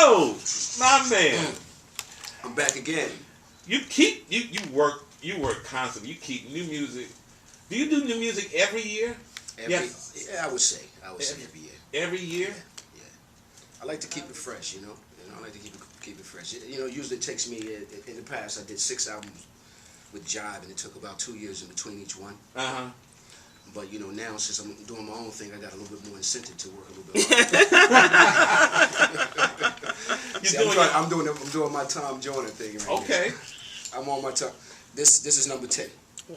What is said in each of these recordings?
Joe, my man. I'm back again. You work constantly. You keep new music. Do you do new music every year? Yes. Yeah, I would say every year. Every year? Yeah. I like to keep it fresh, you know. I like to keep it fresh. You know, usually it takes me in the past. I did 6 albums with Jive, and it took about 2 years in between each one. But you know, now since I'm doing my own thing, I got a little bit more incentive to work a little bit harder. I'm doing my Tom Joyner thing right now. Okay. I'm on my Tom. This is number 10.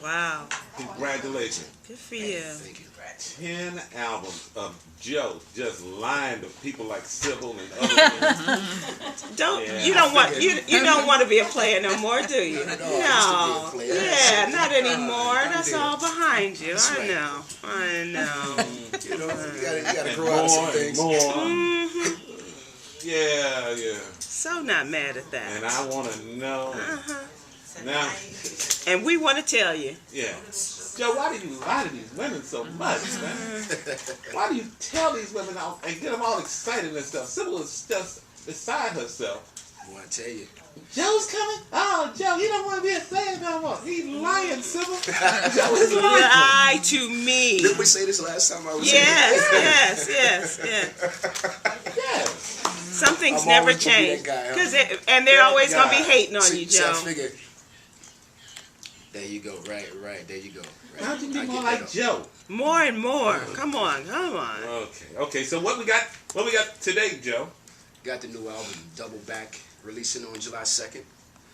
Wow. Congratulations. Good for you. Thank you. 10 albums of Joe just lined of people like Sybil and other You don't want to be a player no more, do you? No. Yeah, not anymore. That's all behind you. That's I right. know. You know, you gotta grow out of some things. Yeah. So not mad at that. And I want to know now. And we want to tell you. Yeah. Joe, why do you lie to these women so much, man? Why do you tell these women out and get them all excited and stuff? Sybil is just beside herself. I want to tell you. Joe's coming? Oh, Joe, he don't want to be a player no more. He's lying, Sybil. Joe is lying. Lie to me. Didn't we say this last time I was here? Yes. Some things never change. And they're always going to be hating on you, Joe. There you go. Right. There you go. Right. How'd you be more like Joe? More and more. Come on. Okay. So what we got today, Joe? Got the new album, Double Back, releasing on July 2nd.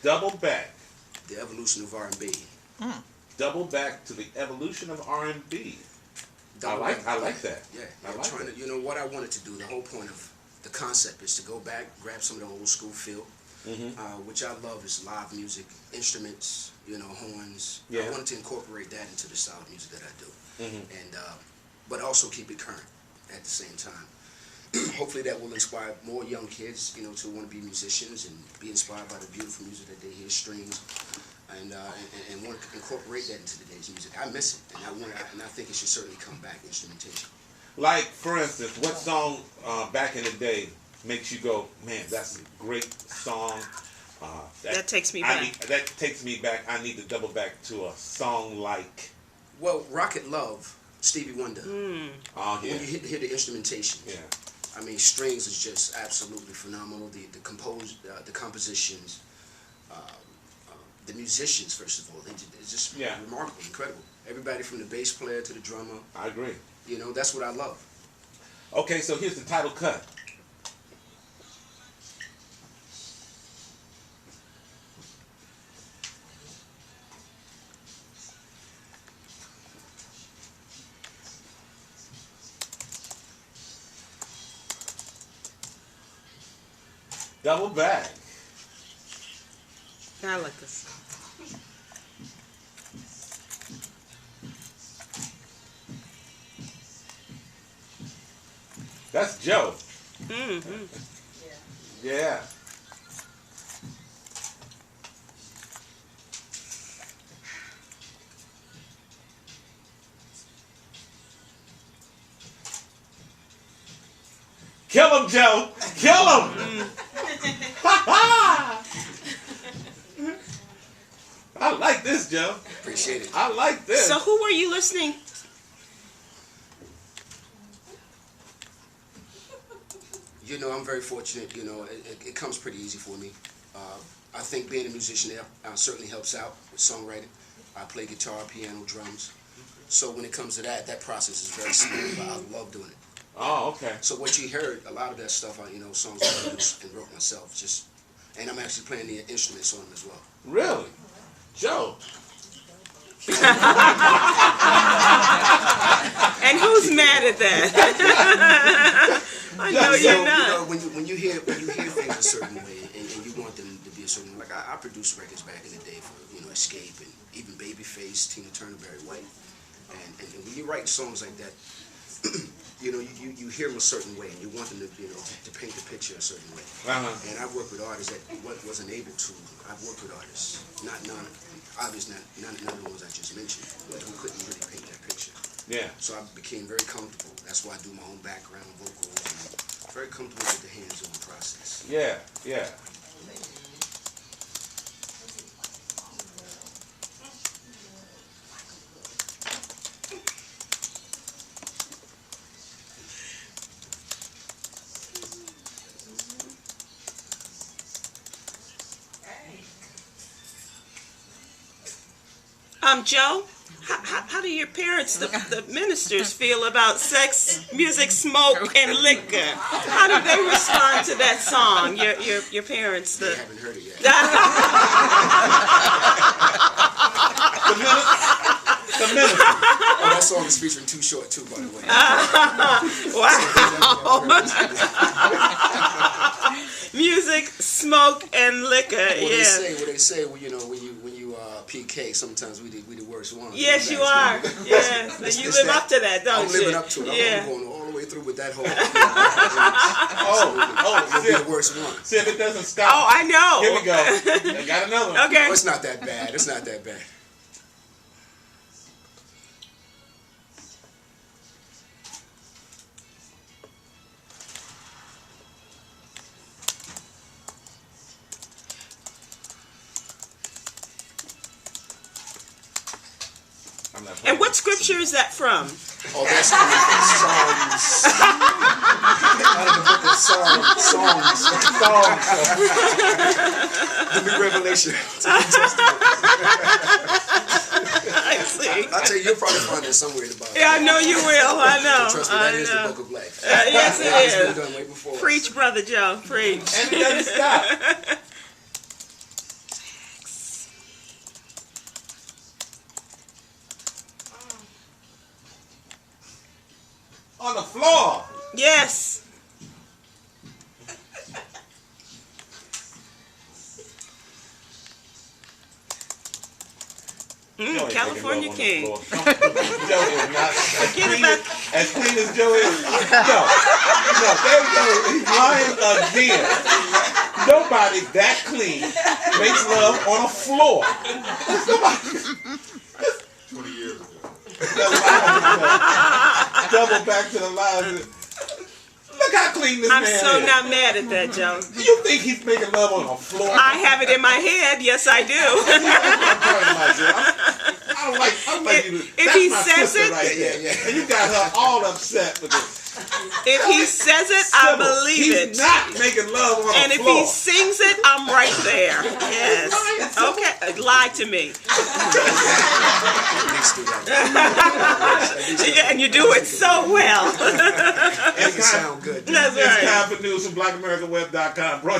Double Back. The Evolution of R&B. Double Back to the Evolution of R&B. I like that. Yeah. I like that. You know what I wanted to do, the whole point of the concept is to go back, grab some of the old school feel, which I love is live music, instruments, horns. Yeah. I wanted to incorporate that into the style of music that I do, and but also keep it current at the same time. Hopefully that will inspire more young kids, to want to be musicians and be inspired by the beautiful music that they hear, strings, and want to incorporate that into today's music. I miss it, and I think it should certainly come back, instrumentation. Like, for instance, what song back in the day makes you go, man, that's a great song. That takes me back. That takes me back. I need to double back to a song like... Well, Rocket Love, Stevie Wonder. Oh, yeah. When you hear the instrumentation. Yeah. I mean, strings is just absolutely phenomenal. The compositions, the musicians, first of all, it's just remarkable, incredible. Everybody from the bass player to the drummer. I agree. That's what I love. Okay, so here's the title cut. Double Back. I like this. That's Joe. Yeah. Kill him, Joe. Kill him. I like this, Joe. Appreciate it. I like this. So who were you listening? I'm very fortunate. It comes pretty easy for me. I think being a musician certainly helps out with songwriting. I play guitar, piano, drums. So when it comes to that process is very simple. But I love doing it. Oh, okay. So what you heard, a lot of that stuff, songs I produced and wrote myself. And I'm actually playing the instruments on them as well. Really? Joe. And who's mad at that? I know you're not. When you hear things a certain way, and you want them to be a certain way, like I produced records back in the day for Escape and even Babyface, Tina Turner, Barry White, and when you write songs like that, you hear them a certain way, and you want them to to paint the picture a certain way. And I've worked with artists that wasn't able to. I've worked with artists, obviously none of the ones I just mentioned, but who couldn't really paint that picture. Yeah. So I became very comfortable. That's why I do my own background vocals. And very comfortable with the hands-on process. Yeah, yeah. Joe, how do your parents, the ministers, feel about sex, music, smoke, and liquor? How do they respond to that song? Your parents, They haven't heard it yet. The minister. Oh, that song is featuring Too Short too, by the way. Wow. Music, smoke, and liquor. Well, Yeah. they say, well, you know, when you PK, sometimes we the worst one. Yes, you are. Yes, and you live up to that, don't you? I'm living up to it. Yeah. I'm going all the way through with that whole. Oh, be the worst one. See if it doesn't stop. Oh, I know. Here we go. I got another one. Okay. Oh, it's not that bad. It's not that bad. And what scripture is that from? Oh, that's coming from Psalms. Out of the book of Psalms. The New Revelation. I see. I'll tell you, you'll probably find that somewhere in the Bible. Yeah, I know you will. I know. Trust me, that is the book of life. Yes, That has it been is. done way before us. Preach, Brother Joe. Preach. And it doesn't stop. On the floor. Yes. Joe California King. Joe is not as clean as Joe is. No, there you go. He's lying again. Nobody that clean makes love on a floor. Nobody. 20 years ago. Double back to the lies. Look how clean this I'm man so is. not mad at that, Joe. Do you think he's making love on a floor? I have it in my head. Yes, I do. I don't like you. If That's he my says sister it- right there. And you got her all upset with this. If he says it, I Sybil, believe he's it. not making love on And a if floor. he sings it, I'm right there. Yes. Okay. Lie to me. And you do it so well. It sound good. That's It's right. time for news from BlackAmericanWeb.com. Brought